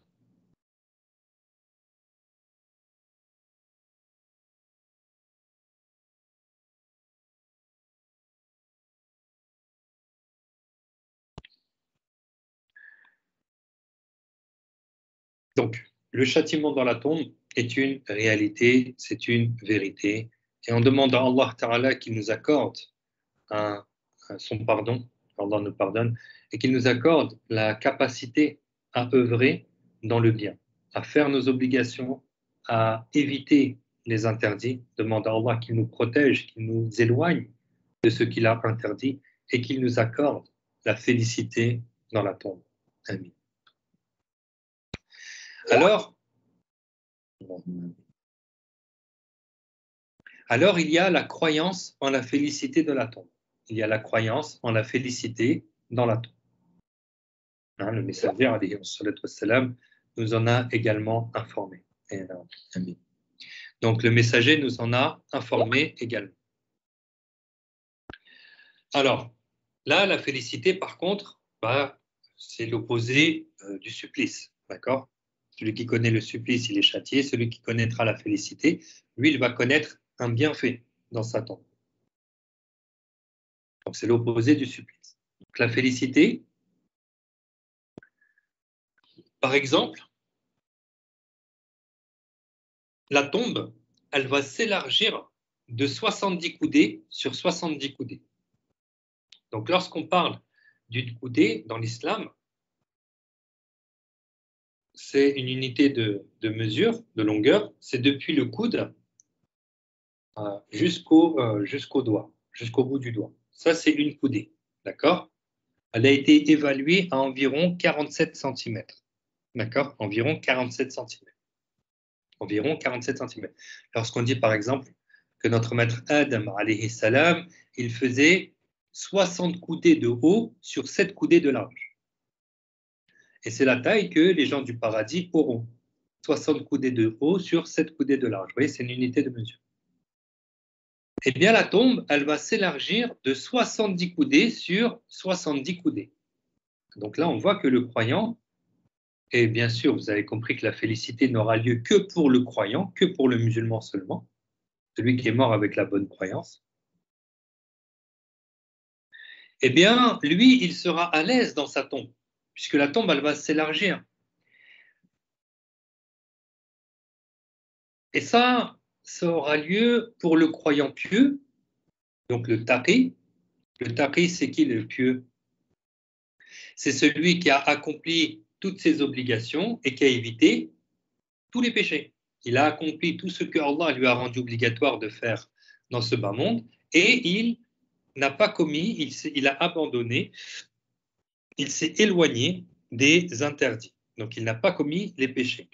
Donc, le châtiment dans la tombe est une réalité, c'est une vérité. Et on demande à Allah Ta'ala qu'il nous accorde son pardon, Allah nous pardonne, et qu'il nous accorde la capacité à œuvrer dans le bien, à faire nos obligations, à éviter les interdits. Demande à Allah qu'il nous protège, qu'il nous éloigne de ce qu'il a interdit et qu'il nous accorde la félicité dans la tombe. Amin. Alors, il y a la croyance en la félicité de la tombe. Il y a la croyance en la félicité dans la tombe. Le messager, alayhi salatu wassalam, nous en a également informé. Amin. Donc, le messager nous en a informé également. Alors, là, la félicité, par contre, c'est l'opposé du supplice. D'accord? Celui qui connaît le supplice, il est châtié. Celui qui connaîtra la félicité, lui, il va connaître un bienfait dans sa tombe. Donc, c'est l'opposé du supplice. Donc, la félicité, par exemple, la tombe, elle va s'élargir de 70 coudées sur 70 coudées. Donc, lorsqu'on parle d'une coudée dans l'islam, c'est une unité de mesure, de longueur, c'est depuis le coude jusqu'au doigt, jusqu'au bout du doigt. Ça, c'est une coudée, d'accord? Elle a été évaluée à environ 47 cm, d'accord? Environ 47 cm. Environ 47 cm. Lorsqu'on dit, par exemple, que notre maître Adam, alayhi salam, il faisait 60 coudées de haut sur 7 coudées de large. Et c'est la taille que les gens du paradis auront. 60 coudées de haut sur 7 coudées de large. Vous voyez, c'est une unité de mesure. Eh bien, la tombe, elle va s'élargir de 70 coudées sur 70 coudées. Donc là, on voit que le croyant, et bien sûr, vous avez compris que la félicité n'aura lieu que pour le croyant, que pour le musulman seulement, celui qui est mort avec la bonne croyance. Eh bien, lui, il sera à l'aise dans sa tombe, puisque la tombe, elle va s'élargir. Et ça aura lieu pour le croyant pieux, donc le taqi. Le taqi, c'est qui le pieux? C'est celui qui a accompli toutes ses obligations et qui a évité tous les péchés. Il a accompli tout ce que Allah lui a rendu obligatoire de faire dans ce bas monde et il n'a pas commis, il a abandonné il s'est éloigné des interdits. Donc, il n'a pas commis les péchés.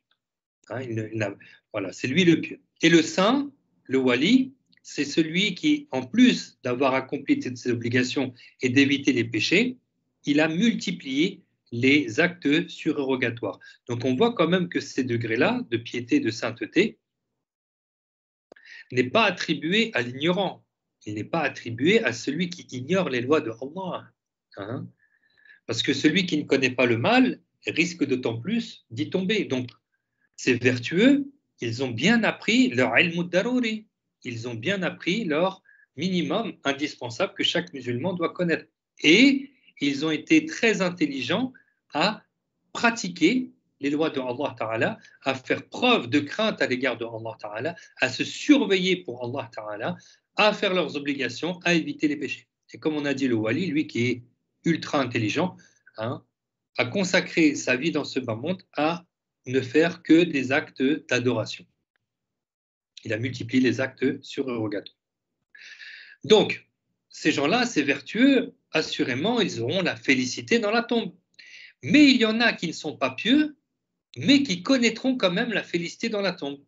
Hein, voilà, c'est lui le pieux. Et le saint, le wali, c'est celui qui, en plus d'avoir accompli toutes ses obligations et d'éviter les péchés, il a multiplié les actes surérogatoires. Donc, on voit quand même que ces degrés-là, de piété, de sainteté, n'est pas attribué à l'ignorant. Il n'est pas attribué à celui qui ignore les lois de Allah. Hein. Parce que celui qui ne connaît pas le mal risque d'autant plus d'y tomber. Donc, ces vertueux, ils ont bien appris leur ilm daruri. Ils ont bien appris leur minimum indispensable que chaque musulman doit connaître. Et ils ont été très intelligents à pratiquer les lois de Allah Ta'ala, à faire preuve de crainte à l'égard de Allah Ta'ala, à se surveiller pour Allah Ta'ala, à faire leurs obligations, à éviter les péchés. Et comme on a dit, le wali, lui qui est ultra intelligent, hein, a consacré sa vie dans ce bas monde à ne faire que des actes d'adoration. Il a multiplié les actes surérogatoires. Donc, ces gens-là, ces vertueux, assurément, ils auront la félicité dans la tombe. Mais il y en a qui ne sont pas pieux, mais qui connaîtront quand même la félicité dans la tombe.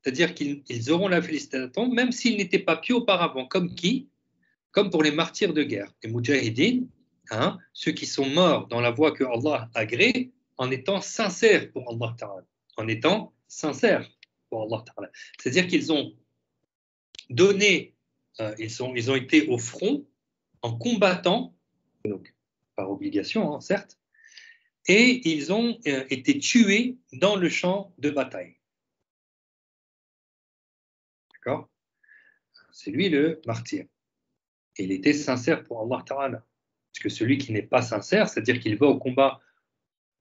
C'est-à-dire qu'ils auront la félicité dans la tombe, même s'ils n'étaient pas pieux auparavant. Comme qui? Comme pour les martyrs de guerre, les mujahideen, hein, ceux qui sont morts dans la voie que Allah a agréée, en étant sincères pour Allah Ta'ala. En étant sincères pour Allah Ta'ala. C'est-à-dire qu'ils ont donné, ils ont été au front en combattant, donc par obligation, hein, certes, et ils ont été tués dans le champ de bataille. D'accord? C'est lui le martyr. Et il était sincère pour Allah Ta'ala. Parce que celui qui n'est pas sincère, c'est-à-dire qu'il va au combat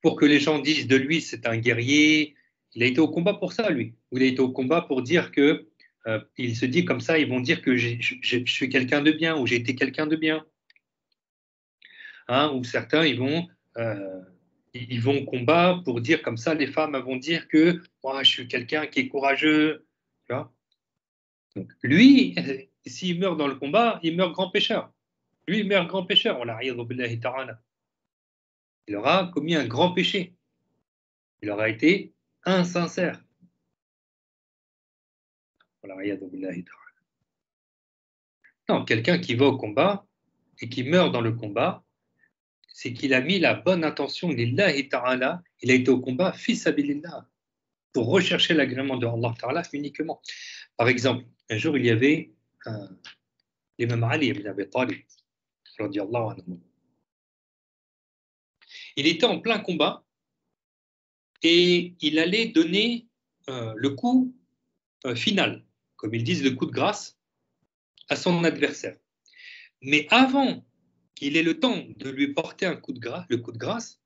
pour que les gens disent de lui c'est un guerrier, il a été au combat pour ça, lui. Ou il a été au combat pour dire que, il se dit comme ça, ils vont dire que je suis quelqu'un de bien, ou j'ai été quelqu'un de bien. Hein, ou certains, ils vont au combat pour dire comme ça, les femmes vont dire que moi, je suis quelqu'un qui est courageux. Tu vois. Donc, lui, s'il meurt dans le combat, il meurt grand pécheur. Lui, il meurt grand pécheur. Il aura commis un grand péché. Il aura été insincère. Non, quelqu'un qui va au combat et qui meurt dans le combat, c'est qu'il a mis la bonne intention, lillahi ta'ala, il a été au combat, fi sabilillah, pour rechercher l'agrément de Allah ta'ala uniquement. Par exemple, un jour, il y avait l'imam Ali ibn Abi Talib, radiyallahu anhu. Il était en plein combat et il allait donner le coup final, comme ils disent, le coup de grâce à son adversaire. Mais avant qu'il ait le temps de lui porter le coup de grâce,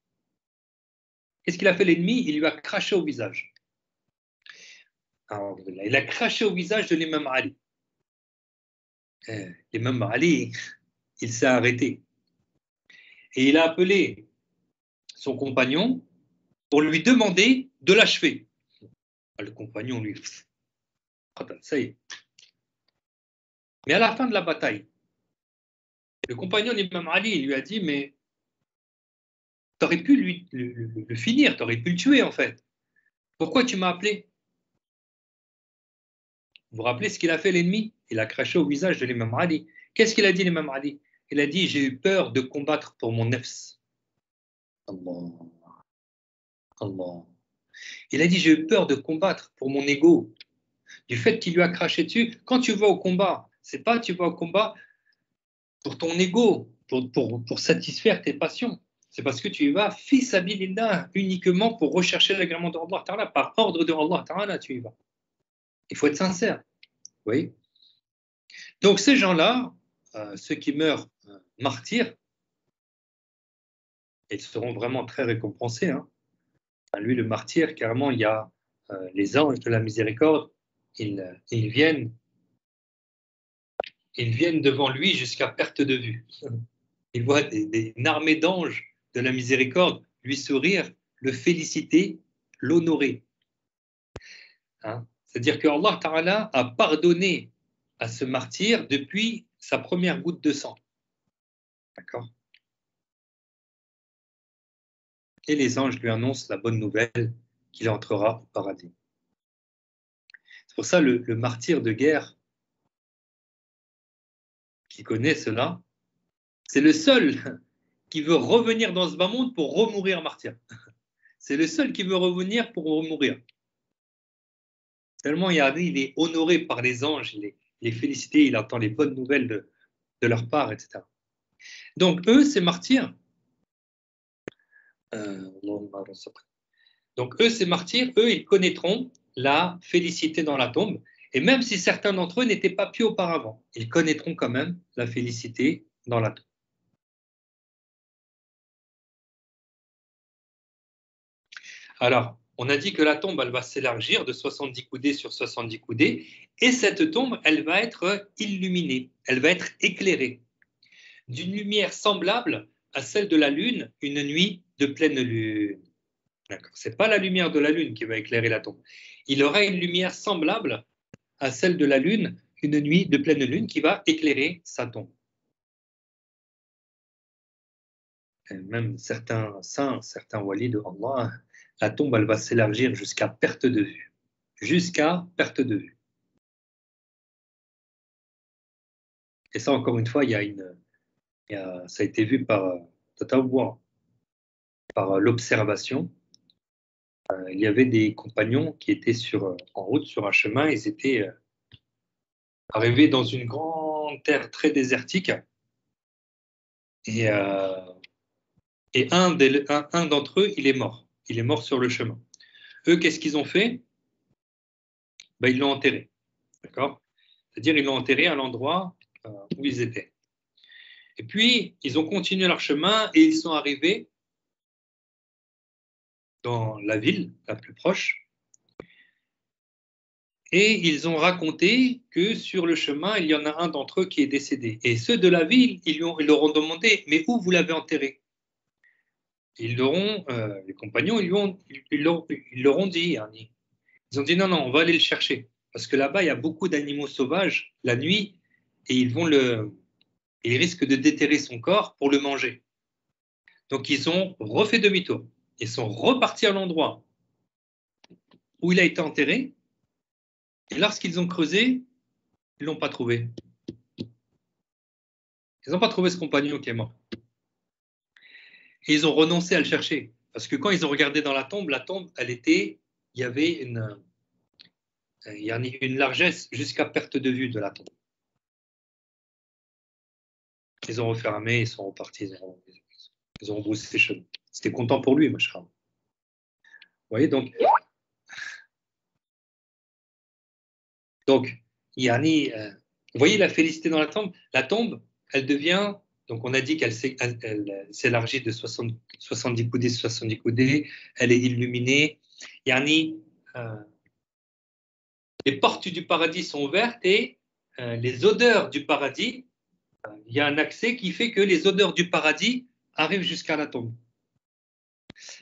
qu'est-ce qu'il a fait l'ennemi? Il lui a craché au visage. Il a craché au visage de l'imam Ali. L'imam Ali, il s'est arrêté. Et il a appelé son compagnon pour lui demander de l'achever. Le compagnon, lui, ça y est. Mais à la fin de la bataille, le compagnon d'Imam Ali, il lui a dit, mais tu aurais pu le finir, tu aurais pu le tuer en fait. Pourquoi tu m'as appelé? Vous vous rappelez ce qu'il a fait l'ennemi? Il a craché au visage de l'imam Ali. Qu'est-ce qu'il a dit l'imam Ali? Il a dit, j'ai eu peur de combattre pour mon nefs. Allah. Allah. Il a dit, j'ai eu peur de combattre pour mon ego. Du fait qu'il lui a craché dessus, quand tu vas au combat, c'est pas tu vas au combat pour ton ego, pour satisfaire tes passions. C'est parce que tu y vas, fils sabilillah, uniquement pour rechercher l'agrément de Allah Ta'ala, par ordre de Allah Ta'ala, tu y vas. Il faut être sincère. Oui. Donc ces gens-là, ceux qui meurent martyrs, ils seront vraiment très récompensés. Hein. Lui, le martyr, carrément, il y a les anges de la miséricorde, ils viennent devant lui jusqu'à perte de vue. Il voit une armée d'anges de la miséricorde lui sourire, le féliciter, l'honorer. Hein. C'est-à-dire que Allah Ta'ala a pardonné à ce martyr depuis sa première goutte de sang. D'accord? Et les anges lui annoncent la bonne nouvelle qu'il entrera au paradis. C'est pour ça le martyr de guerre qui connaît cela, c'est le seul qui veut revenir dans ce bas monde pour remourir martyr. C'est le seul qui veut revenir pour remourir. Tellement il est honoré par les anges, il est félicité, il entend les bonnes nouvelles de leur part, etc. Donc eux, ces martyrs, donc eux, ces martyrs, eux, ils connaîtront la félicité dans la tombe. Et même si certains d'entre eux n'étaient pas pieux auparavant, ils connaîtront quand même la félicité dans la tombe. Alors, on a dit que la tombe, elle va s'élargir de 70 coudées sur 70 coudées, et cette tombe, elle va être illuminée, elle va être éclairée d'une lumière semblable à celle de la lune une nuit de pleine lune. D'accord. Ce n'est pas la lumière de la lune qui va éclairer la tombe. Il aura une lumière semblable à celle de la lune une nuit de pleine lune qui va éclairer sa tombe. Et même certains saints, certains walis de Allah, la tombe, elle va s'élargir jusqu'à perte de vue. Jusqu'à perte de vue. Et ça, encore une fois, ça a été vu par l'observation. Il y avait des compagnons qui étaient en route sur un chemin, ils étaient arrivés dans une grande terre très désertique et, un d'entre eux, il est mort. Il est mort sur le chemin. Eux, qu'est-ce qu'ils ont fait? Ben, ils l'ont enterré. D'accord? C'est-à-dire, ils l'ont enterré à l'endroit où ils étaient. Et puis, ils ont continué leur chemin et ils sont arrivés dans la ville la plus proche. Et ils ont raconté que sur le chemin, il y en a un d'entre eux qui est décédé. Et ceux de la ville, ils leur ont demandé, mais où vous l'avez enterré? Les compagnons, ils leur ont dit, hein, ils ont dit, non, non, on va aller le chercher. Parce que là-bas, il y a beaucoup d'animaux sauvages la nuit et ils risquent de déterrer son corps pour le manger. Donc, ils ont refait demi-tour. Ils sont repartis à l'endroit où il a été enterré. Et lorsqu'ils ont creusé, ils ne l'ont pas trouvé. Ils n'ont pas trouvé ce compagnon qui est mort. Et ils ont renoncé à le chercher. Parce que quand ils ont regardé dans la tombe, il y avait une largesse jusqu'à perte de vue de la tombe. Ils ont refermé, ils sont repartis, ils ont rebroussé les chemins. C'était content pour lui, machin. Vous voyez, donc vous voyez la félicité dans la tombe? La tombe, elle devient, donc on a dit qu'elle s'élargit de 70 coudées, 70 coudées, elle est illuminée. Les portes du paradis sont ouvertes et les odeurs du paradis, il y a un accès qui fait que les odeurs du paradis arrivent jusqu'à la tombe.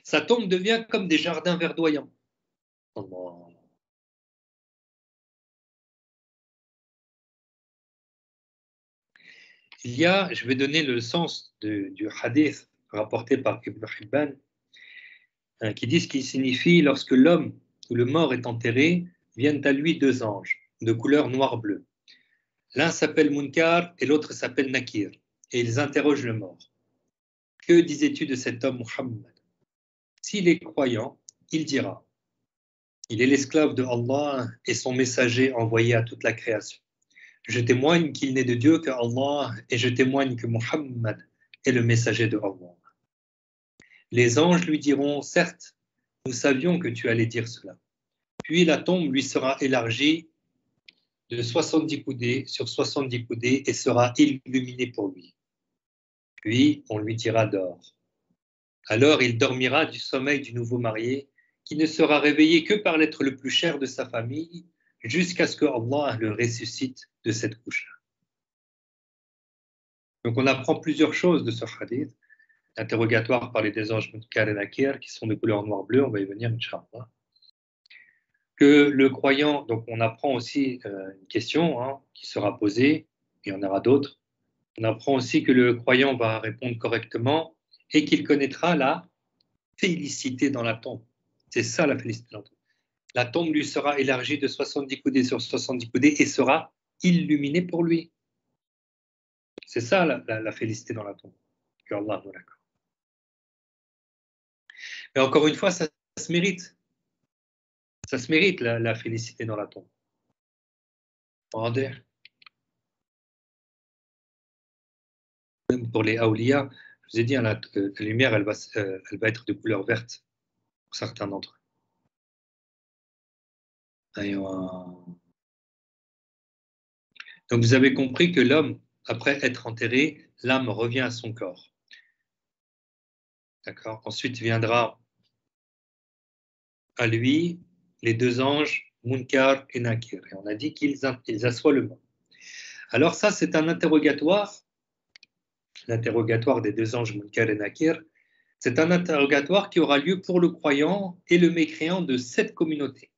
Sa tombe devient comme des jardins verdoyants. Je vais donner le sens du hadith rapporté par Ibn Hibban, qui dit ce qui signifie lorsque l'homme ou le mort est enterré, viennent à lui deux anges de couleur noir-bleu. L'un s'appelle Munkar et l'autre s'appelle Nakir, et ils interrogent le mort. Que disais-tu de cet homme Muhammad? S'il est croyant, il dira, il est l'esclave de Allah et son messager envoyé à toute la création. Je témoigne qu'il n'est de Dieu que Allah et je témoigne que Muhammad est le messager de Allah. Les anges lui diront, certes, nous savions que tu allais dire cela. Puis la tombe lui sera élargie de 70 coudées sur 70 coudées et sera illuminée pour lui. Puis on lui dira dors. Alors il dormira du sommeil du nouveau marié qui ne sera réveillé que par l'être le plus cher de sa famille jusqu'à ce que Allah le ressuscite de cette couche. Donc on apprend plusieurs choses de ce hadith. L'interrogatoire par les deux anges Munkar et Nakir qui sont de couleur noir-bleu, on va y venir, Inch'Allah. Que le croyant, donc on apprend aussi une question qui sera posée, et il y en aura d'autres. On apprend aussi que le croyant va répondre correctement et qu'il connaîtra la félicité dans la tombe. C'est ça la félicité dans la tombe. La tombe lui sera élargie de 70 coudées sur 70 coudées et sera illuminée pour lui. C'est ça la félicité dans la tombe. Que Allah vous l'accorde. Mais encore une fois, ça se mérite. Ça se mérite la félicité dans la tombe. Regardez. Même pour les awliya, je vous ai dit, la lumière, elle va être de couleur verte pour certains d'entre eux. Donc vous avez compris que l'homme, après être enterré, l'âme revient à son corps. D'accord. Ensuite viendra à lui les deux anges, Munkar et Nakir. Et on a dit qu'ils assoient le mot. Alors ça, c'est un interrogatoire. L'interrogatoire des deux anges, Munkar et Nakir. C'est un interrogatoire qui aura lieu pour le croyant et le mécréant de cette communauté.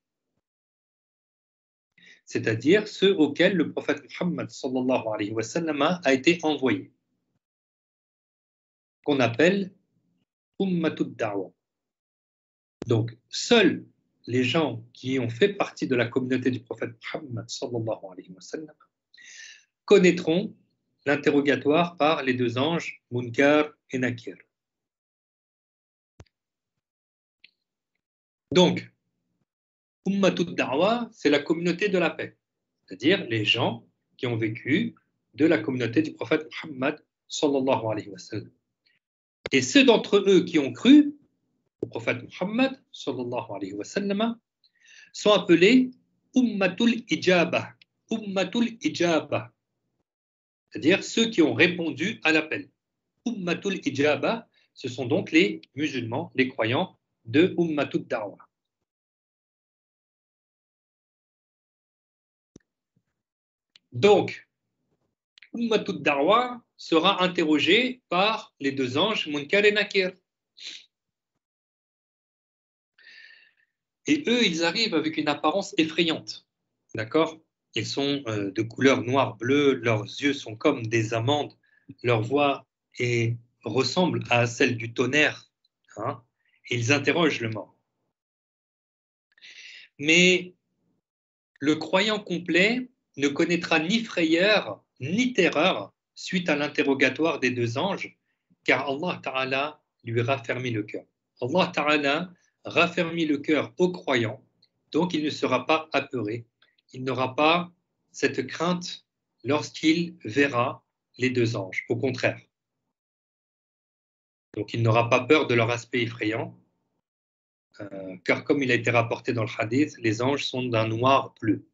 C'est-à-dire ceux auxquels le prophète Muhammad sallallahu alayhi wa sallam a été envoyé, qu'on appelle Ummatud Da'wa. Donc, seuls les gens qui ont fait partie de la communauté du prophète Muhammad sallallahu alayhi wa sallam connaîtront l'interrogatoire par les deux anges Munkar et Nakir. Donc, Ummatud Da'wa, c'est la communauté de la paix, c'est-à-dire les gens qui ont vécu de la communauté du prophète Muhammad sallallahu alayhi wa sallam. Et ceux d'entre eux qui ont cru au prophète Muhammad sallallahu alayhi wa sallam sont appelés Ummatul Ijaba. Ummatul Ijaba, c'est-à-dire ceux qui ont répondu à l'appel. Ummatul Ijaba, ce sont donc les musulmans, les croyants de Ummatud Da'wa. Donc, Ummatud Da'wa sera interrogé par les deux anges Munkar et Nakir. Et eux, ils arrivent avec une apparence effrayante. D'accord? Ils sont de couleur noire-bleue, leurs yeux sont comme des amandes, leur voix ressemble à celle du tonnerre. Hein? Et ils interrogent le mort. Mais le croyant complet ne connaîtra ni frayeur ni terreur suite à l'interrogatoire des deux anges, car Allah Ta'ala lui raffermit le cœur. Allah Ta'ala raffermit le cœur au croyant, donc il ne sera pas apeuré, il n'aura pas cette crainte lorsqu'il verra les deux anges, au contraire. Donc il n'aura pas peur de leur aspect effrayant, car comme il a été rapporté dans le hadith, les anges sont d'un noir bleu.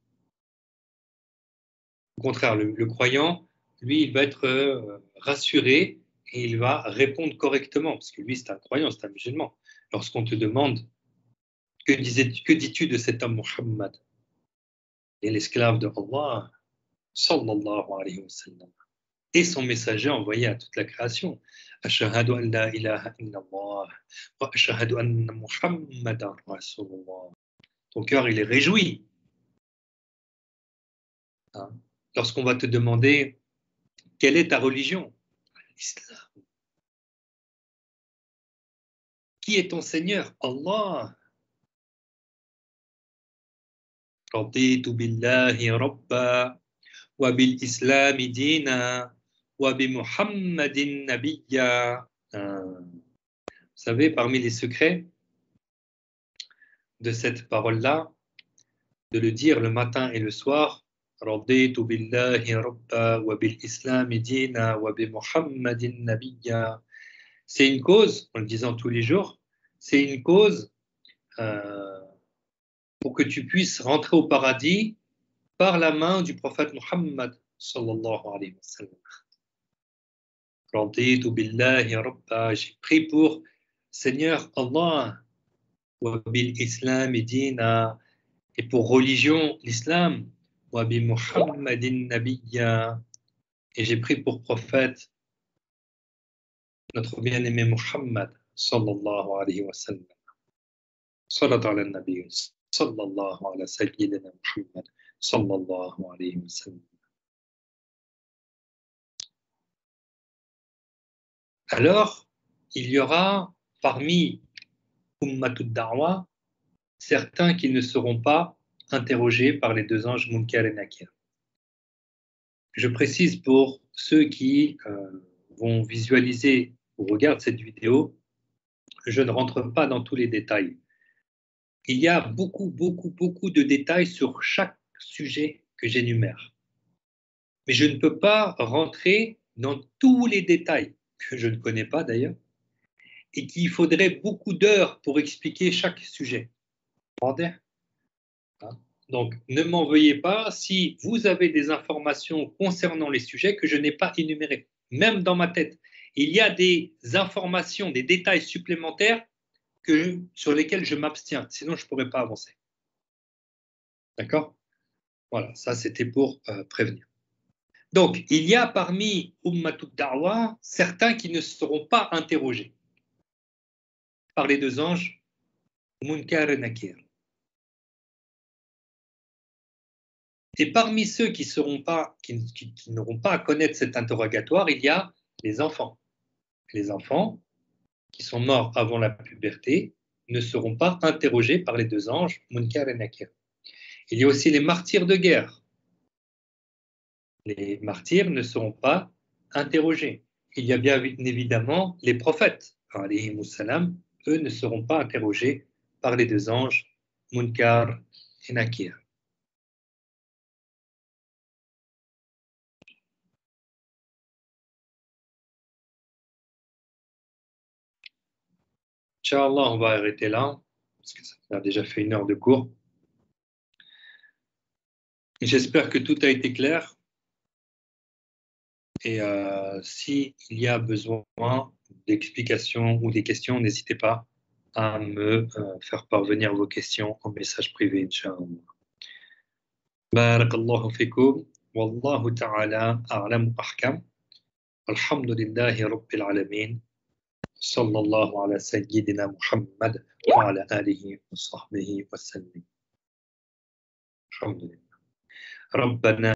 Au contraire, le croyant, lui, il va être rassuré et il va répondre correctement, parce que lui, c'est un croyant, c'est un musulman. Lorsqu'on te demande que dis-tu de cet homme Muhammad, et l'esclave de Allah, sallallahu alayhi wa sallam, et son messager envoyé à toute la création. Ashhadu an la ilaha illallah wa ashhadu anna Muhammadan rasulullah. Ton cœur, il est réjoui. Hein? Lorsqu'on va te demander quelle est ta religion, l'islam. Qui est ton Seigneur? Allah. رضيت بالله ربا وبالإسلام دينا وبمحمد نبيا. Vous savez, parmi les secrets de cette parole-là, de le dire le matin et le soir, رضيت بالله ربا وبالإسلام دينا وبمحمد نبيا. C'est une cause, en le disant tous les jours, c'est une cause pour que tu puisses rentrer au paradis par la main du prophète Muhammad sallallahu alayhi wa sallam. Raditu billahi rabba, j'ai pris pour Seigneur Allah, wa bil islam dina, et pour religion l'islam, wa bi Muhammadin nabiyya, et j'ai pris pour prophète notre bien-aimé Muhammad sallallahu alayhi wa sallam. Salat ala nabi sallallahu ala sayyidina Muhammad sallallahu alayhi wa sallam. alors il y aura parmi Ummatud Da'wa certains qui ne seront pas interrogés par les deux anges Munkar et Nakir. Je précise pour ceux qui vont visualiser ou regardent cette vidéo, je ne rentre pas dans tous les détails. Il y a beaucoup de détails sur chaque sujet que j'énumère. Mais je ne peux pas rentrer dans tous les détails, que je ne connais pas d'ailleurs, et qu'il faudrait beaucoup d'heures pour expliquer chaque sujet. Donc, ne m'en veuillez pas si vous avez des informations concernant les sujets que je n'ai pas énumérés, même dans ma tête. Il y a des informations, des détails supplémentaires sur lesquels je m'abstiens, sinon je ne pourrais pas avancer. D'accord? Voilà, ça c'était pour prévenir. Donc, il y a parmi Ummatud Da'wa certains qui ne seront pas interrogés par les deux anges, Munkar et Nakir. Et parmi ceux qui n'auront pas à connaître cet interrogatoire, il y a les enfants. Les enfants qui sont morts avant la puberté ne seront pas interrogés par les deux anges, Munkar et Nakir. Il y a aussi les martyrs de guerre. Les martyrs ne seront pas interrogés. Il y a bien évidemment les prophètes, alayhimus salam, eux ne seront pas interrogés par les deux anges, Munkar et Nakir. Inch'Allah, on va arrêter là, parce que ça a déjà fait 1 heure de cours. J'espère que tout a été clair. Et s'il y a besoin d'explications ou des questions, n'hésitez pas à me faire parvenir vos questions en message privé, Inch'Allah. Barakallahu fikum. Wallahu ta'ala a'lam ahkam. Alhamdulillahi rabbil alamin. Sallallahu ala sayyidina Muhammad wa ala alihi wa sahbihi wa sallim. Alhamdulillah. ربنا